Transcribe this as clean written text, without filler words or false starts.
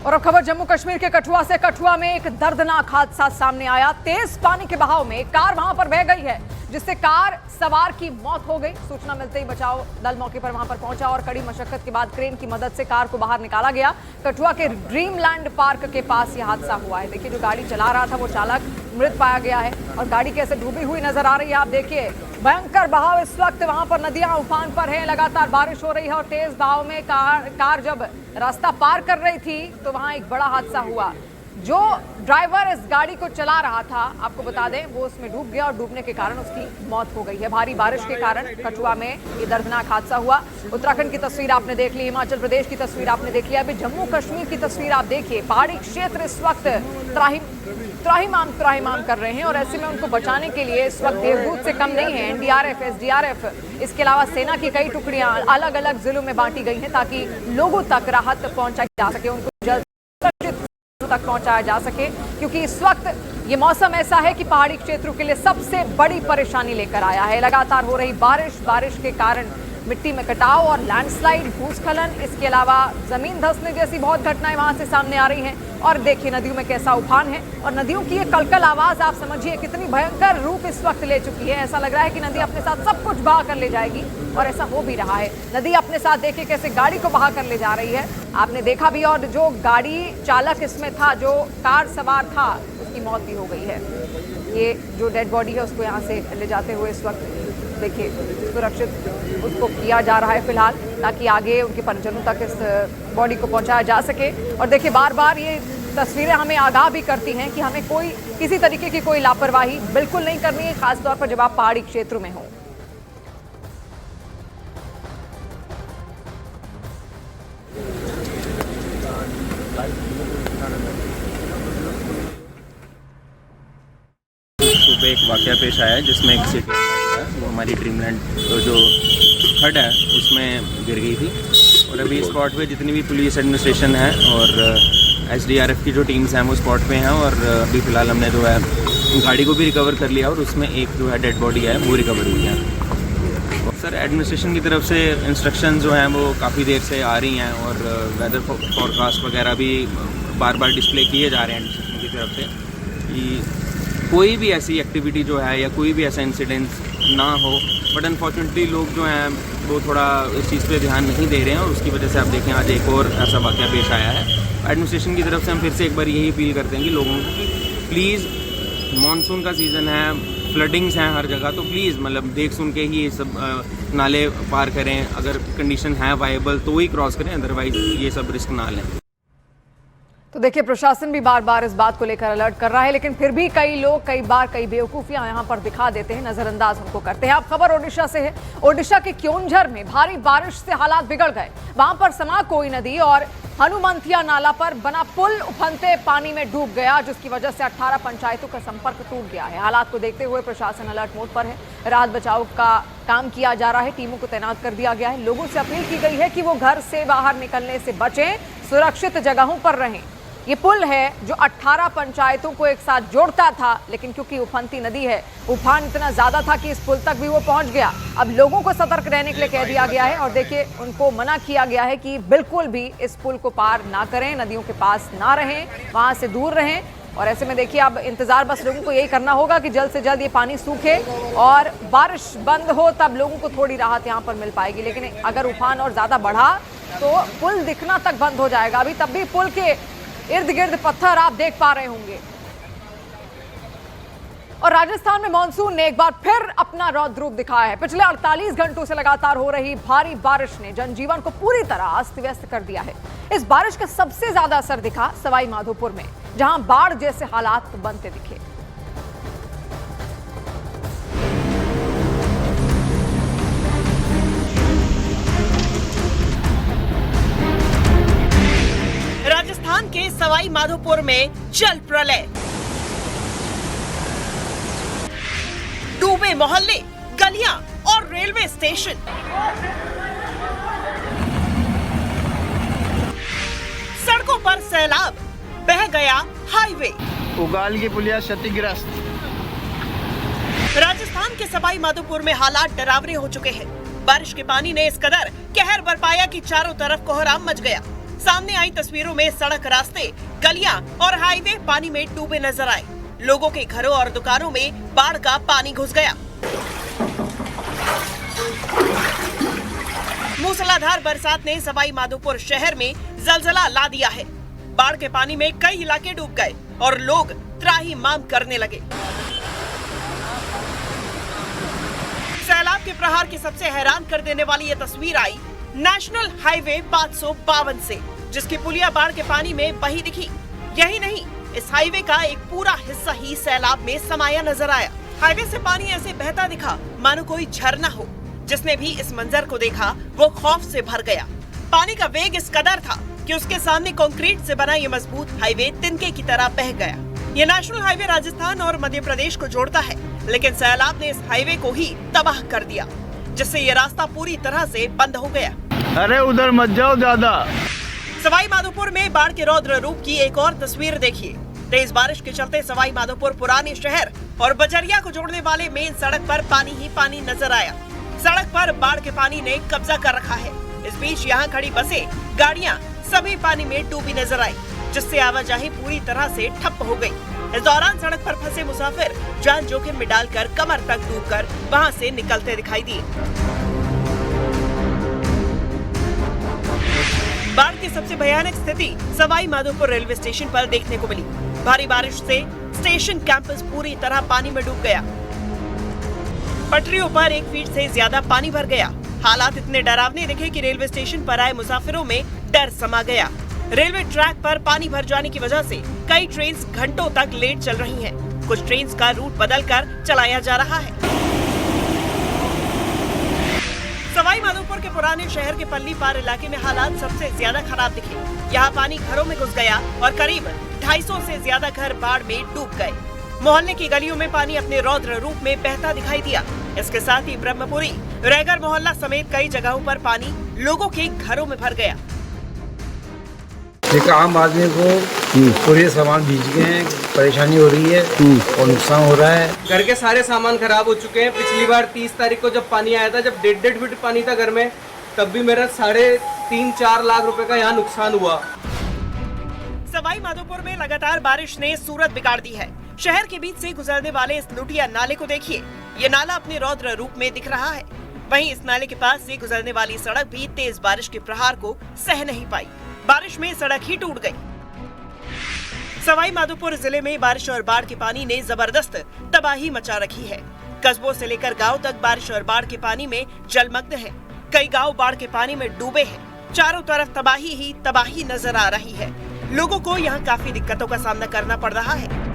और अब खबर जम्मू कश्मीर के कठुआ से। कठुआ में एक दर्दनाक हादसा सामने आया। तेज पानी के बहाव में कार वहां पर बह गई है, जिससे कार सवार की मौत हो गई। सूचना मिलते ही बचाव दल मौके पर वहां पर पहुंचा और कड़ी मशक्कत के बाद क्रेन की मदद से कार को बाहर निकाला गया। कठुआ के ड्रीमलैंड पार्क के पास यह हादसा हुआ है। देखिए, जो गाड़ी चला रहा था वो चालक मृत पाया गया है और गाड़ी कैसे डूबी हुई नजर आ रही है। आप देखिए, भयंकर बहाव इस वक्त वहां पर, नदियां उफान पर हैं, लगातार बारिश हो रही है और तेज बहाव में कार जब रास्ता पार कर रही थी तो वहां एक बड़ा हादसा हुआ। जो ड्राइवर इस गाड़ी को चला रहा था, आपको बता दें, वो उसमें डूब गया और डूबने के कारण उसकी मौत हो गई है। भारी बारिश के कारण कठुआ में ये दर्दनाक हादसा हुआ। उत्तराखंड की तस्वीर आपने देख ली, हिमाचल प्रदेश की तस्वीर आपने देख लिया, अभी जम्मू कश्मीर की तस्वीर आप देखिए। पहाड़ी क्षेत्र इस वक्त त्राहिमाम कर रहे हैं और ऐसे में उनको बचाने के लिए इस वक्त देवदूत से कम नहीं है। एनडीआरएफ, एसडीआरएफ, इसके अलावा सेना की कई टुकड़ियां अलग अलग जिलों में बांटी गई हैं ताकि लोगों तक राहत पहुंचाई जा सके, उनको जल्द तक पहुंचाया जा सके, क्योंकि इस वक्त ये मौसम ऐसा है कि पहाड़ी क्षेत्रों के लिए सबसे बड़ी परेशानी लेकर आया है। लगातार हो रही बारिश के कारण मिट्टी में कटाव और लैंडस्लाइड, भूस्खलन, इसके अलावा जमीन धंसने जैसी बहुत घटनाएं वहां से सामने आ रही हैं। और देखिए नदियों में कैसा उफान है और नदियों की ये कलकल आवाज आप समझिए कितनी भयंकर रूप इस वक्त ले चुकी है। ऐसा लग रहा है कि नदी अपने साथ सब कुछ बहा कर ले जाएगी और ऐसा हो भी रहा है। नदी अपने साथ देखिए कैसे गाड़ी को बहा कर ले जा रही है, आपने देखा भी। और जो गाड़ी चालक इसमें था, जो कार सवार था, उसकी मौत भी हो गई है। ये जो डेड बॉडी है उसको यहाँ से ले जाते हुए इस वक्त देखिए सुरक्षित उसको किया जा रहा है फिलहाल, ताकि आगे उनके परिजनों तक इस बॉडी को पहुंचाया जा सके। और देखिए, बार बार ये तस्वीरें हमें आगाह भी करती हैं कि हमें किसी तरीके की कोई लापरवाही बिल्कुल नहीं करनी है, खासतौर पर जब आप पहाड़ी क्षेत्रों में हो। सुबह एक वाकया पेश आया है जिसमें एक सिटी है, वो हमारी ड्रीमलैंड जो हट है उसमें गिर गई थी। और अभी स्पॉट पे जितनी भी पुलिस एडमिनिस्ट्रेशन है और एसडीआरएफ की जो टीम्स हैं वो स्पॉट पे हैं। और अभी फ़िलहाल हमने जो है गाड़ी को भी रिकवर कर लिया और उसमें एक जो है डेड बॉडी है वो रिकवर हुई है। सर, एडमिनिस्ट्रेशन की तरफ से इंस्ट्रक्शन जो हैं वो काफ़ी देर से आ रही हैं और वेदर फॉरकास्ट वगैरह भी बार बार डिस्प्ले किए जा रहे हैं एडमिनिस्ट्रेशन की तरफ से कि कोई भी ऐसी एक्टिविटी जो है या कोई भी ऐसा इंसिडेंट ना हो। बट अनफॉर्चुनेटली लोग जो हैं वो थोड़ा इस चीज़ पे ध्यान नहीं दे रहे हैं और उसकी वजह से आप देखें आज एक और ऐसा वाक़या पेश आया है। एडमिनिस्ट्रेशन की तरफ से हम फिर से एक बार यही अपील करते हैं कि लोगों को प्लीज़, मॉनसून का सीज़न है, फ्लडिंग्स हैं हर जगह, तो प्लीज़ मतलब देख सुन के ही ये सब नाले पार करें। अगर कंडीशन है वाइबल तो ही क्रॉस करें, अदरवाइज ये सब रिस्क ना लें। तो देखिए, प्रशासन भी बार बार इस बात को लेकर अलर्ट कर रहा है, लेकिन फिर भी कई लोग कई बार कई बेवकूफियां यहां पर दिखा देते हैं, नजरअंदाज उनको करते हैं। अब खबर ओडिशा से है। ओडिशा के क्योंझर में भारी बारिश से हालात बिगड़ गए। वहां पर समा कोई नदी और हनुमंतिया नाला पर बना पुल उफनते पानी में डूब गया, जिसकी वजह से 18 पंचायतों का संपर्क टूट गया है। हालात को देखते हुए प्रशासन अलर्ट मोड पर है। राहत बचाव का काम किया जा रहा है, टीमों को तैनात कर दिया गया है। लोगों से अपील की गई है कि वो घर से बाहर निकलने से बचें, सुरक्षित जगहों पर रहें। ये पुल है जो 18 पंचायतों को एक साथ जोड़ता था, लेकिन क्योंकि उफनती नदी है, उफान इतना ज्यादा था कि इस पुल तक भी वो पहुंच गया। अब लोगों को सतर्क रहने के लिए कह दिया गया है और देखिए उनको मना किया गया है कि बिल्कुल भी इस पुल को पार ना करें, नदियों के पास ना रहें, वहां से दूर रहें। और ऐसे में देखिए, अब इंतजार बस लोगों को यही करना होगा कि जल्द से जल्द ये पानी सूखे और बारिश बंद हो, तब लोगों को थोड़ी राहत यहाँ पर मिल पाएगी। लेकिन अगर उफान और ज्यादा बढ़ा तो पुल दिखना तक बंद हो जाएगा। अभी तब भी पुल के इर्द गिर्द पत्थर आप देख पा रहे होंगे। और राजस्थान में मॉनसून ने एक बार फिर अपना रौद्र रूप दिखाया है। पिछले 48 घंटों से लगातार हो रही भारी बारिश ने जनजीवन को पूरी तरह अस्त व्यस्त कर दिया है। इस बारिश का सबसे ज्यादा असर दिखा सवाई माधोपुर में, जहां बाढ़ जैसे हालात बनते दिखे। राजस्थान के सवाई माधोपुर में जल प्रलय, डूबे मोहल्ले, गलियां और रेलवे स्टेशन। सड़कों पर सैलाब, बह गया हाईवे। उगाल की पुलिया क्षतिग्रस्त। राजस्थान के सवाई माधोपुर में हालात डरावने हो चुके हैं। बारिश के पानी ने इस कदर कहर बरपाया कि चारों तरफ कोहराम मच गया। सामने आई तस्वीरों में सड़क, रास्ते, गलियां और हाईवे पानी में डूबे नजर आए। लोगों के घरों और दुकानों में बाढ़ का पानी घुस गया। मूसलाधार बरसात ने सवाई माधोपुर शहर में जलजला ला दिया है। बाढ़ के पानी में कई इलाके डूब गए और लोग त्राहिमाम करने लगे। सैलाब के प्रहार की सबसे हैरान कर देने वाली ये तस्वीर आई नेशनल हाईवे 552 से, जिसकी पुलिया बाढ़ के पानी में बही दिखी। यही नहीं, इस हाईवे का एक पूरा हिस्सा ही सैलाब में समाया नजर आया। हाईवे से पानी ऐसे बहता दिखा मानो कोई झरना हो। जिसने भी इस मंजर को देखा वो खौफ से भर गया। पानी का वेग इस कदर था कि उसके सामने कंक्रीट से बना ये मजबूत हाईवे तिनके की तरह बह गया। ये नेशनल हाईवे राजस्थान और मध्य प्रदेश को जोड़ता है, लेकिन सैलाब ने इस हाईवे को ही तबाह कर दिया, जिससे ये रास्ता पूरी तरह से बंद हो गया। अरे उधर मत जाओ ज्यादा। सवाई माधोपुर में बाढ़ के रौद्र रूप की एक और तस्वीर देखिए। तेज बारिश के चलते सवाई माधोपुर पुराने शहर और बजरिया को जोड़ने वाले मेन सड़क पर पानी ही पानी नजर आया। सड़क पर बाढ़ के पानी ने कब्जा कर रखा है। इस बीच यहाँ खड़ी बसें, गाड़ियाँ सभी पानी में डूबी नजर आई, जिससे आवाजाही पूरी तरह से ठप हो गई। इस दौरान सड़क पर फंसे मुसाफिर जान जोखिम में डालकर कमर तक डूबकर वहाँ से निकलते दिखाई दिए। बाढ़ की सबसे भयानक स्थिति सवाई माधोपुर रेलवे स्टेशन पर देखने को मिली। भारी बारिश से स्टेशन कैंपस पूरी तरह पानी में डूब गया। पटरियों पर 1 फीट से ज्यादा पानी भर गया। हालात इतने डरावने दिखे कि रेलवे स्टेशन पर आए मुसाफिरों में डर समा गया। रेलवे ट्रैक पर पानी भर जाने की वजह से कई ट्रेन घंटों तक लेट चल रही हैं। कुछ ट्रेन का रूट बदलकर चलाया जा रहा है। सवाई माधोपुर के पुराने शहर के पल्ली पार इलाके में हालात सबसे ज्यादा खराब दिखे। यहाँ पानी घरों में घुस गया और करीब 250 से ज्यादा घर बाढ़ में डूब गए। मोहल्ले की गलियों में पानी अपने रौद्र रूप में बहता दिखाई दिया। इसके साथ ही ब्रह्मपुरी, रैगर मोहल्ला समेत कई जगहों पर पानी लोगों के घरों में भर गया। एक आम आदमी को पूरे सामान भीज गए हैं, परेशानी हो रही है और नुकसान हो रहा है। घर के सारे सामान खराब हो चुके हैं। पिछली बार 30 तारीख को जब पानी आया था, जब 1.5 फीट पानी था घर में, तब भी मेरा 3.5-4 लाख रुपए का यहाँ नुकसान हुआ। सवाई माधोपुर में लगातार बारिश ने सूरत बिगाड़ दी है। शहर के बीच से गुजरने वाले इस लुटिया नाले को देखिए। ये नाला अपने रौद्र रूप में दिख रहा है। वहीं इस नाले के पास से गुजरने वाली सड़क भी तेज बारिश के प्रहार को सह नहीं पाई। बारिश में सड़क ही टूट गई। सवाई माधोपुर जिले में बारिश और बाढ़ के पानी ने जबरदस्त तबाही मचा रखी है। कस्बों से लेकर गांव तक बारिश और बाढ़ के पानी में जलमग्न है। कई गांव बाढ़ के पानी में डूबे हैं। चारों तरफ तबाही ही तबाही नजर आ रही है। लोगों को यहाँ काफी दिक्कतों का सामना करना पड़ रहा है।